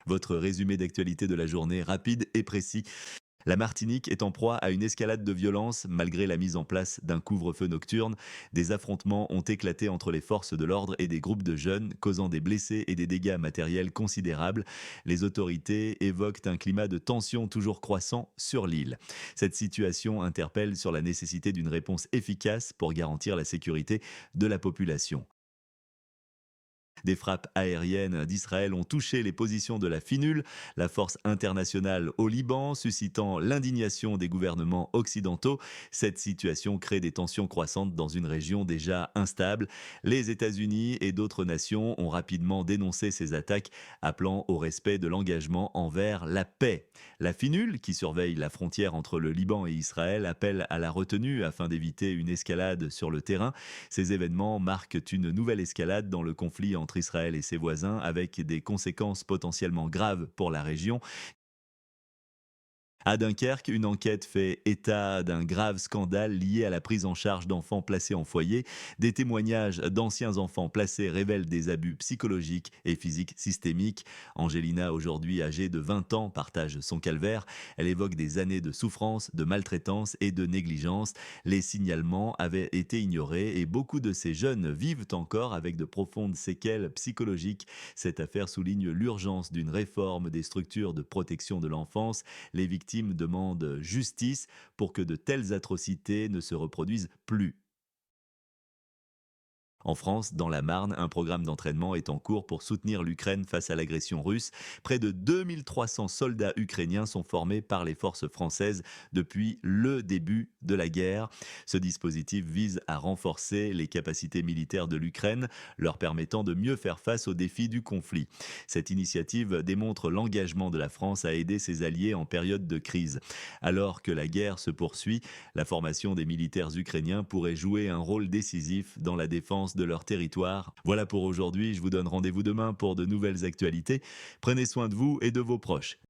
Votre résumé d'actualité de la journée, rapide et précis. La Martinique est en proie à une escalade de violence malgré la mise en place d'un couvre-feu nocturne. Des affrontements ont éclaté entre les forces de l'ordre et des groupes de jeunes, causant des blessés et des dégâts matériels considérables. Les autorités évoquent un climat de tension toujours croissant sur l'île. Cette situation interpelle sur la nécessité d'une réponse efficace pour garantir la sécurité de la population. Des frappes aériennes d'Israël ont touché les positions de la FINUL, la force internationale au Liban, suscitant l'indignation des gouvernements occidentaux. Cette situation crée des tensions croissantes dans une région déjà instable. Les États-Unis et d'autres nations ont rapidement dénoncé ces attaques, appelant au respect de l'engagement envers la paix. La FINUL, qui surveille la frontière entre le Liban et Israël, appelle à la retenue afin d'éviter une escalade sur le terrain. Ces événements marquent une nouvelle escalade dans le conflit entre Israël et ses voisins, avec des conséquences potentiellement graves pour la région. À Dunkerque, une enquête fait état d'un grave scandale lié à la prise en charge d'enfants placés en foyer. Des témoignages d'anciens enfants placés révèlent des abus psychologiques et physiques systémiques. Angelina, aujourd'hui âgée de 20 ans, partage son calvaire. Elle évoque des années de souffrance, de maltraitance et de négligence. Les signalements avaient été ignorés et beaucoup de ces jeunes vivent encore avec de profondes séquelles psychologiques. Cette affaire souligne l'urgence d'une réforme des structures de protection de l'enfance. Les victimes demandent justice pour que de telles atrocités ne se reproduisent plus. En France, dans la Marne, un programme d'entraînement est en cours pour soutenir l'Ukraine face à l'agression russe. Près de 2300 soldats ukrainiens sont formés par les forces françaises depuis le début de la guerre. Ce dispositif vise à renforcer les capacités militaires de l'Ukraine, leur permettant de mieux faire face aux défis du conflit. Cette initiative démontre l'engagement de la France à aider ses alliés en période de crise. Alors que la guerre se poursuit, la formation des militaires ukrainiens pourrait jouer un rôle décisif dans la défense de leur territoire. Voilà pour aujourd'hui, je vous donne rendez-vous demain pour de nouvelles actualités. Prenez soin de vous et de vos proches.